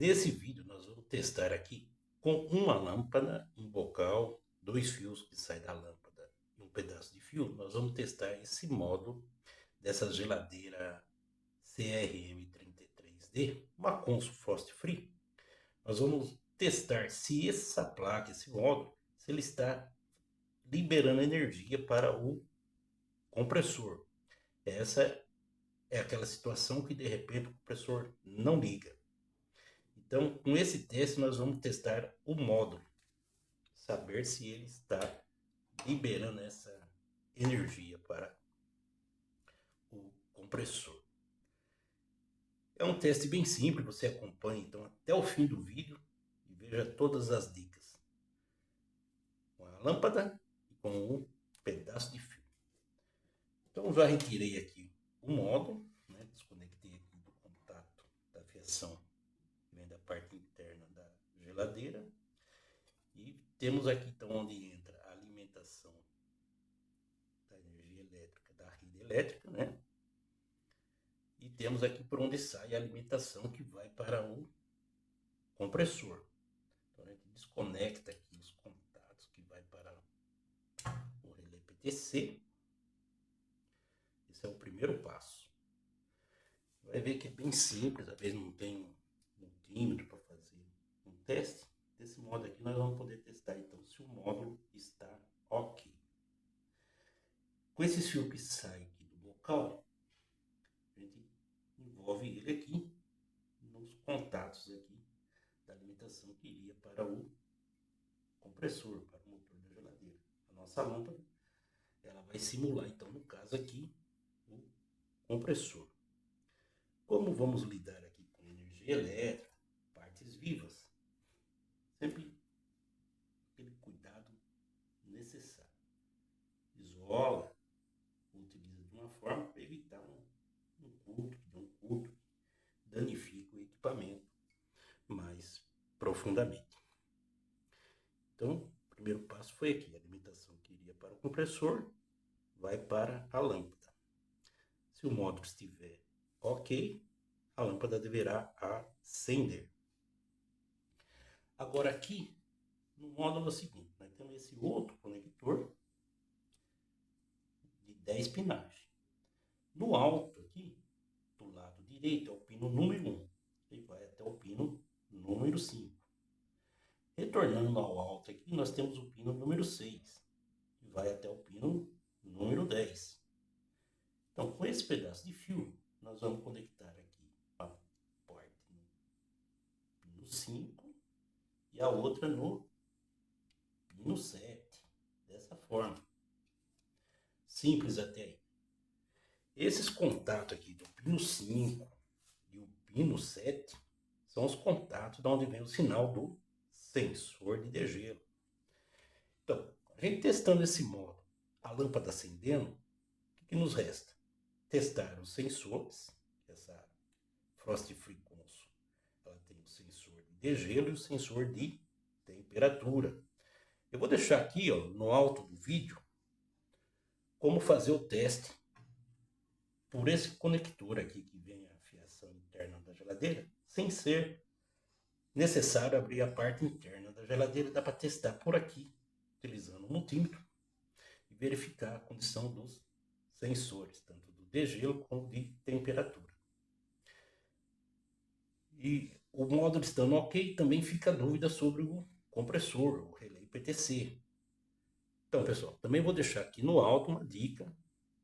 Nesse vídeo nós vamos testar aqui com uma lâmpada, um bocal, dois fios que saem da lâmpada e um pedaço de fio. Nós vamos testar esse modo dessa geladeira CRM33D, uma Consul Frost Free. Nós vamos testar se essa placa, esse módulo, se ele está liberando energia para o compressor. Essa é aquela situação que de repente o compressor não liga. Então, com esse teste, nós vamos testar o módulo, saber se ele está liberando essa energia para o compressor. É um teste bem simples, você acompanha então até o fim do vídeo e veja todas as dicas. Com a lâmpada e com um pedaço de fio. Então, já retirei aqui o módulo, né? Desconectei aqui do contato da fiação que vem da parte interna da geladeira. E temos aqui então onde entra a alimentação da energia elétrica, da rede elétrica, né? E temos aqui por onde sai a alimentação que vai para o compressor. Então a gente desconecta aqui os contatos que vai para o relé PTC. Esse é o primeiro passo. Vai ver que é bem simples, às vezes não tem um multímetro para fazer um teste. Desse modo aqui nós vamos poder testar então se o módulo está ok. Com esses fios que saem aqui do bocal, a gente envolve ele aqui nos contatos aqui da alimentação que iria para o compressor, para o motor da geladeira. A nossa lâmpada, ela vai simular, então, no caso aqui, o compressor. Como vamos lidar aqui com energia elétrica, partes vivas, sempre aquele cuidado necessário. Isola, utiliza de uma forma para evitar um curto que danifica o equipamento mais profundamente. Então, o primeiro passo foi aqui, a alimentação que iria para o compressor vai para a lâmpada. Se o módulo estiver ok, a lâmpada deverá acender. Agora aqui, no módulo é o seguinte, nós temos esse outro conector de 10 pinagens. No alto aqui, do lado direito, é o pino número 1 e vai até o pino número 5. Retornando ao alto aqui, nós temos o pino número 6 e vai até o pino número 10. Então, com esse pedaço de fio, nós vamos conectar aqui a parte no 5 e a outra no pino 7. Dessa forma. Simples até aí. Esses contatos aqui do pino 5 e o pino 7 são os contatos de onde vem o sinal do sensor de degelo. Então, a gente testando esse modo, a lâmpada acendendo, o que nos resta? Testar os sensores. Essa Frost Free Consul, ela tem o sensor de degelo e o sensor de temperatura. Eu vou deixar aqui, ó, no alto do vídeo, como fazer o teste por esse conector aqui que vem a fiação interna da geladeira, sem ser necessário abrir a parte interna da geladeira. Dá para testar por aqui, utilizando o multímetro e verificar a condição dos sensores, tanto do degelo como de temperatura. E o módulo estando ok, também fica a dúvida sobre o compressor, o relé PTC. Então, pessoal, também vou deixar aqui no alto uma dica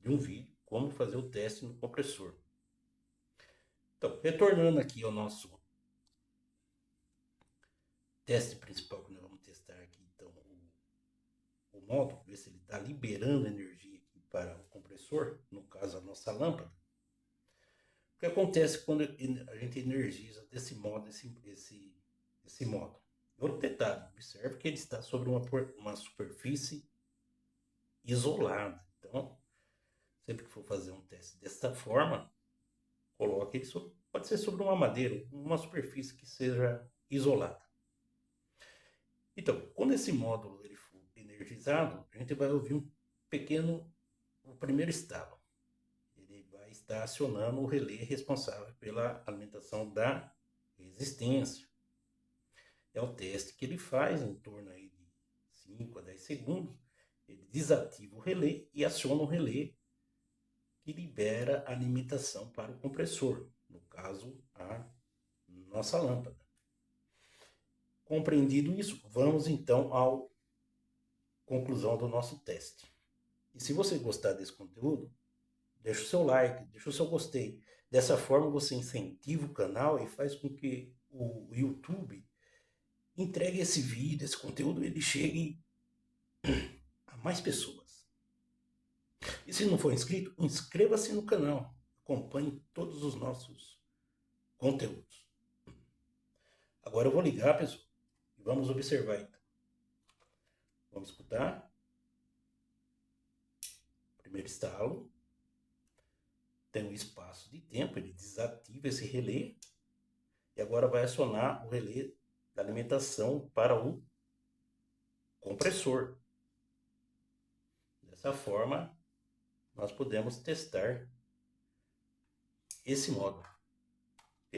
de um vídeo como fazer o teste no compressor. Então, retornando aqui ao nosso teste principal, que nós vamos testar aqui, então, o módulo, ver se ele está liberando energia aqui para o compressor, no caso a nossa lâmpada. O que acontece quando a gente energiza desse modo, esse módulo? Outro detalhe, observe que ele está sobre uma superfície isolada. Então, sempre que for fazer um teste desta forma, coloque ele pode ser sobre uma madeira, uma superfície que seja isolada. Então, quando esse módulo ele for energizado, a gente vai ouvir o primeiro estalo. Ele vai estar acionando o relé responsável pela alimentação da resistência. É o teste que ele faz em torno aí de 5 a 10 segundos. Ele desativa o relé e aciona o relé que libera a alimentação para o compressor, no caso, a nossa lâmpada. Compreendido isso, vamos então à conclusão do nosso teste. E se você gostar desse conteúdo, deixa o seu like, deixa o seu gostei. Dessa forma você incentiva o canal e faz com que o YouTube entregue esse vídeo, esse conteúdo, ele chegue a mais pessoas. E se não for inscrito, inscreva-se no canal. Acompanhe todos os nossos conteúdos. Agora eu vou ligar, pessoal, e vamos observar então. Vamos escutar. Primeiro estalo. Tem um espaço de tempo, ele desativa esse relé. E agora vai acionar o relé da alimentação para o compressor. Dessa forma, nós podemos testar esse módulo.